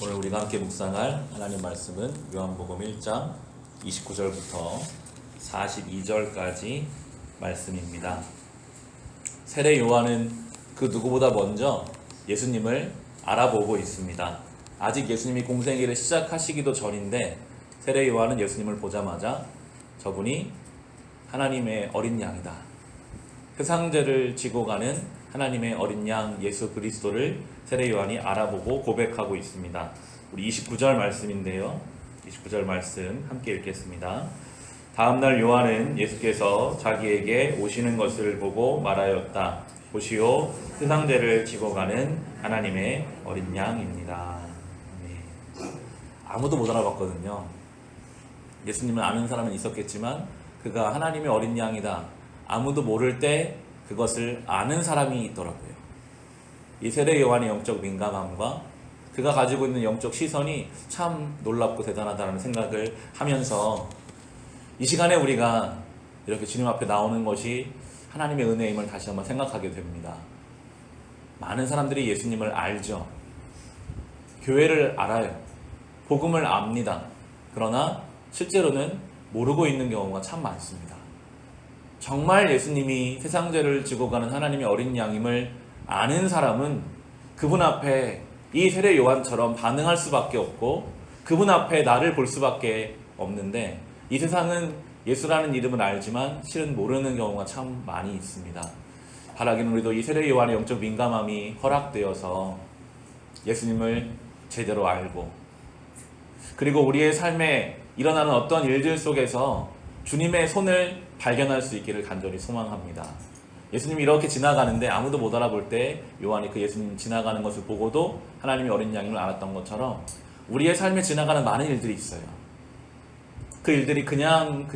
오늘 우리가 함께 묵상할 하나님 말씀은 요한복음 1장 29절부터 42절까지 말씀입니다. 세례 요한은 그 누구보다 먼저 예수님을 알아보고 있습니다. 아직 예수님이 공생애를 시작하시기도 전인데 세례 요한은 예수님을 보자마자 저분이 하나님의 어린 양이다, 세상 죄를 지고 가는 하나님의 어린 양 예수 그리스도를 세례 요한이 알아보고 고백하고 있습니다. 우리 29절 말씀인데요. 29절 말씀 함께 읽겠습니다. 다음날 요한은 예수께서 자기에게 오시는 것을 보고 말하였다. 보시오, 세상 죄를 지고 가는 하나님의 어린 양입니다. 네. 아무도 못 알아봤거든요. 예수님을 아는 사람은 있었겠지만 그가 하나님의 어린 양이다, 아무도 모를 때 그것을 아는 사람이 있더라고요. 이 세례 요한의 영적 민감함과 그가 가지고 있는 영적 시선이 참 놀랍고 대단하다는 생각을 하면서 이 시간에 우리가 이렇게 주님 앞에 나오는 것이 하나님의 은혜임을 다시 한번 생각하게 됩니다. 많은 사람들이 예수님을 알죠. 교회를 알아요. 복음을 압니다. 그러나 실제로는 모르고 있는 경우가 참 많습니다. 정말 예수님이 세상 죄를 지고 가는 하나님의 어린 양임을 아는 사람은 그분 앞에 이 세례 요한처럼 반응할 수밖에 없고 그분 앞에 나를 볼 수밖에 없는데, 이 세상은 예수라는 이름을 알지만 실은 모르는 경우가 참 많이 있습니다. 바라기는 우리도 이 세례 요한의 영적 민감함이 허락되어서 예수님을 제대로 알고, 그리고 우리의 삶에 일어나는 어떤 일들 속에서 주님의 손을 발견할 수 있기를 간절히 소망합니다. 예수님이 이렇게 지나가는데 아무도 못 알아볼 때 요한이 그 예수님 지나가는 것을 보고도 하나님의 어린 양임을 알았던 것처럼 우리의 삶에 지나가는 많은 일들이 있어요. 그 일들이 그냥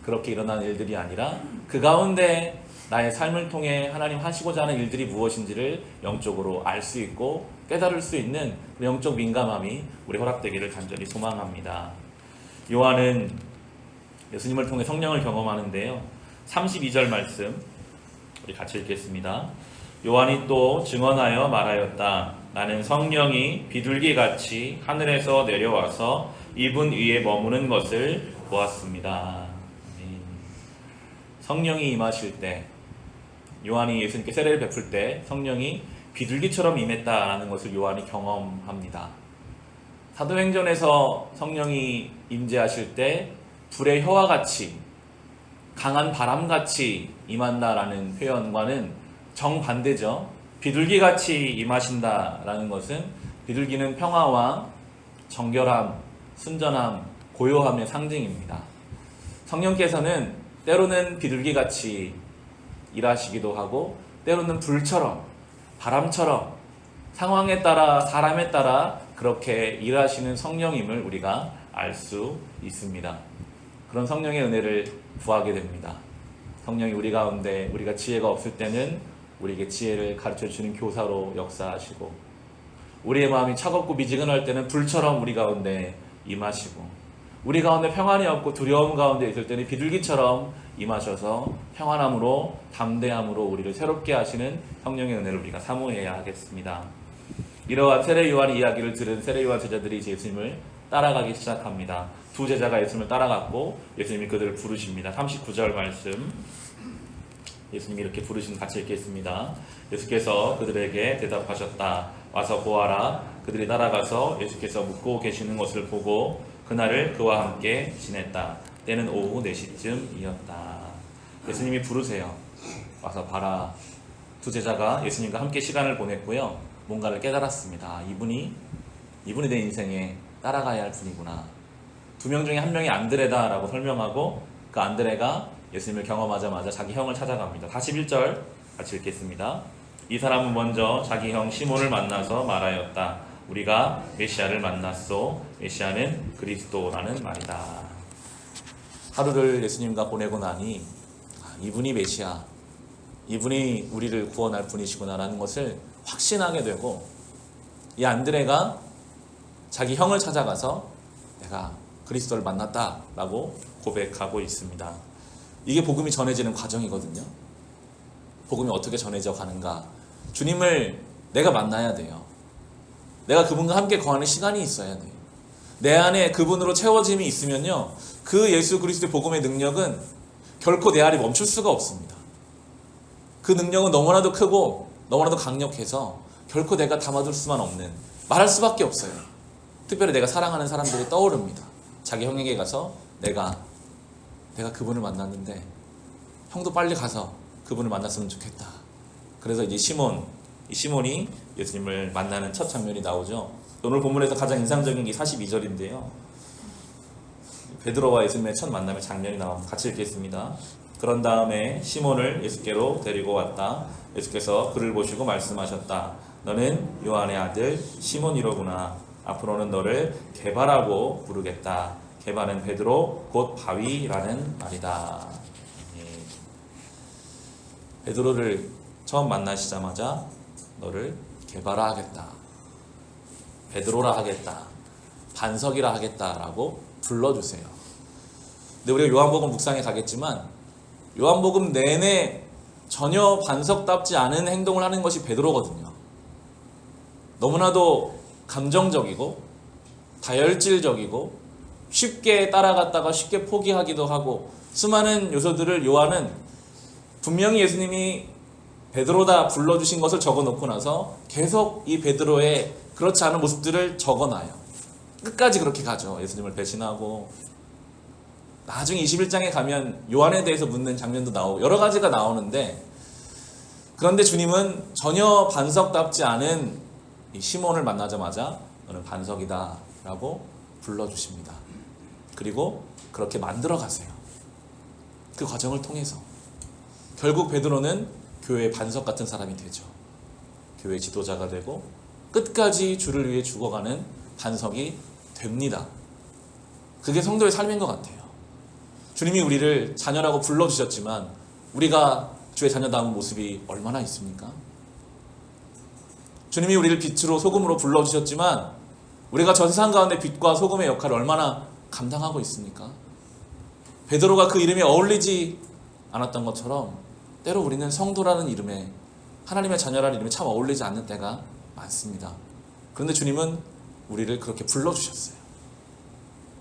그렇게 일어나는 일들이 아니라 그 가운데 나의 삶을 통해 하나님 하시고자 하는 일들이 무엇인지를 영적으로 알 수 있고 깨달을 수 있는 영적 민감함이 우리 허락되기를 간절히 소망합니다. 요한은 예수님을 통해 성령을 경험하는데요. 32절 말씀 우리 같이 읽겠습니다. 요한이 또 증언하여 말하였다. 나는 성령이 비둘기같이 하늘에서 내려와서 이분 위에 머무는 것을 보았습니다. 성령이 임하실 때, 요한이 예수님께 세례를 베풀 때 성령이 비둘기처럼 임했다라는 것을 요한이 경험합니다. 사도행전에서 성령이 임재하실 때 불의 혀와 같이 강한 바람같이 임한다라는 표현과는 정반대죠. 비둘기같이 임하신다라는 것은, 비둘기는 평화와 정결함, 순전함, 고요함의 상징입니다. 성령께서는 때로는 비둘기같이 일하시기도 하고 때로는 불처럼, 바람처럼 상황에 따라, 사람에 따라 그렇게 일하시는 성령임을 우리가 알 수 있습니다. 그런 성령의 은혜를 구하게 됩니다. 성령이 우리 가운데, 우리가 지혜가 없을 때는 우리에게 지혜를 가르쳐주는 교사로 역사하시고, 우리의 마음이 차갑고 미지근할 때는 불처럼 우리 가운데 임하시고, 우리 가운데 평안이 없고 두려움 가운데 있을 때는 비둘기처럼 임하셔서 평안함으로, 담대함으로 우리를 새롭게 하시는 성령의 은혜를 우리가 사모해야 하겠습니다. 이러한 세례 요한의 이야기를 들은 세례 요한 제자들이 예수님을 따라가기 시작합니다. 두 제자가 예수님을 따라갔고 예수님이 그들을 부르십니다. 39절 말씀 예수님이 이렇게 부르신 같이 읽겠습니다. 예수께서 그들에게 대답하셨다. 와서 보아라. 그들이 따라가서 예수께서 묵고 계시는 것을 보고 그날을 그와 함께 지냈다. 때는 오후 4시쯤이었다. 예수님이 부르세요. 와서 봐라. 두 제자가 예수님과 함께 시간을 보냈고요. 뭔가를 깨달았습니다. 이분이 내 인생에 따라가야 할 분이구나. 두 명 중에 한 명이 안드레다라고 설명하고, 그 안드레가 예수님을 경험하자마자 자기 형을 찾아갑니다. 41절 같이 읽겠습니다. 이 사람은 먼저 자기 형 시몬을 만나서 말하였다. 우리가 메시아를 만났소. 메시아는 그리스도라는 말이다. 하루를 예수님과 보내고 나니 이분이 메시아, 이분이 우리를 구원할 분이시구나라는 것을 확신하게 되고, 이 안드레가 자기 형을 찾아가서 내가 그리스도를 만났다라고 고백하고 있습니다. 이게 복음이 전해지는 과정이거든요. 복음이 어떻게 전해져 가는가? 주님을 내가 만나야 돼요. 내가 그분과 함께 거하는 시간이 있어야 돼요. 내 안에 그분으로 채워짐이 있으면요, 그 예수 그리스도의 복음의 능력은 결코 내 안에 멈출 수가 없습니다. 그 능력은 너무나도 크고 너무나도 강력해서 결코 내가 담아둘 수만 없는, 말할 수밖에 없어요. 특별히 내가 사랑하는 사람들이 떠오릅니다. 자기 형에게 가서 내가 그분을 만났는데 형도 빨리 가서 그분을 만났으면 좋겠다. 그래서 이제 시몬이 예수님을 만나는 첫 장면이 나오죠. 오늘 본문에서 가장 인상적인 게 42절인데요. 베드로와 예수님의 첫 만남의 장면이 나옵니다. 같이 읽겠습니다. 그런 다음에 시몬을 예수께로 데리고 왔다. 예수께서 그를 보시고 말씀하셨다. 너는 요한의 아들 시몬이로구나. 앞으로는 너를 게바라고 부르겠다. 게바는 베드로 곧 바위라는 말이다. 베드로를 처음 만나시자마자 너를 게바라 하겠다, 베드로라 하겠다, 반석이라 하겠다라고 불러주세요. 근데 우리가 요한복음 묵상에 가겠지만 요한복음 내내 전혀 반석답지 않은 행동을 하는 것이 베드로거든요. 너무나도 감정적이고 다혈질적이고 쉽게 따라갔다가 쉽게 포기하기도 하고, 수많은 요소들을 요한은 분명히 예수님이 베드로다 불러주신 것을 적어놓고 나서 계속 이 베드로의 그렇지 않은 모습들을 적어놔요. 끝까지 그렇게 가죠. 예수님을 배신하고, 나중에 21장에 가면 요한에 대해서 묻는 장면도 나오고 여러 가지가 나오는데, 그런데 주님은 전혀 반석답지 않은 이 시몬을 만나자마자 너는 반석이다 라고 불러주십니다. 그리고 그렇게 만들어 가세요. 그 과정을 통해서 결국 베드로는 교회의 반석 같은 사람이 되죠. 교회의 지도자가 되고 끝까지 주를 위해 죽어가는 반석이 됩니다. 그게 성도의 삶인 것 같아요. 주님이 우리를 자녀라고 불러주셨지만 우리가 주의 자녀다운 모습이 얼마나 있습니까? 주님이 우리를 빛으로 소금으로 불러주셨지만 우리가 저 세상 가운데 빛과 소금의 역할을 얼마나 감당하고 있습니까? 베드로가 그 이름에 어울리지 않았던 것처럼 때로 우리는 성도라는 이름에, 하나님의 자녀라는 이름에 참 어울리지 않는 때가 많습니다. 그런데 주님은 우리를 그렇게 불러주셨어요.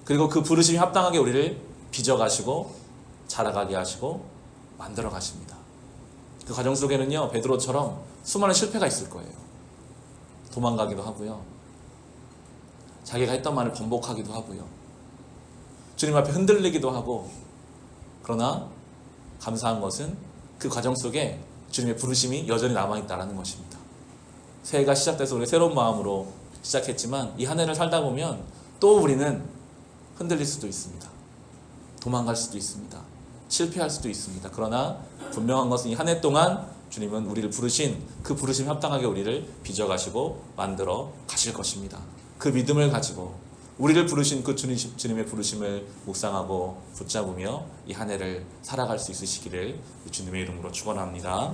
그리고 그 부르심이 합당하게 우리를 빚어가시고 자라가게 하시고 만들어 가십니다. 그 과정 속에는요, 베드로처럼 수많은 실패가 있을 거예요. 도망가기도 하고요, 자기가 했던 말을 번복하기도 하고요, 주님 앞에 흔들리기도 하고, 그러나 감사한 것은 그 과정 속에 주님의 부르심이 여전히 남아있다는 것입니다. 새해가 시작돼서 우리 새로운 마음으로 시작했지만 이 한 해를 살다 보면 또 우리는 흔들릴 수도 있습니다. 도망갈 수도 있습니다. 실패할 수도 있습니다. 그러나 분명한 것은 이 한 해 동안 주님은 우리를 부르신 그 부르심에 합당하게 우리를 빚어가시고 만들어 가실 것입니다. 그 믿음을 가지고 우리를 부르신 그 주님의 부르심을 묵상하고 붙잡으며 이 한 해를 살아갈 수 있으시기를 주님의 이름으로 축원합니다.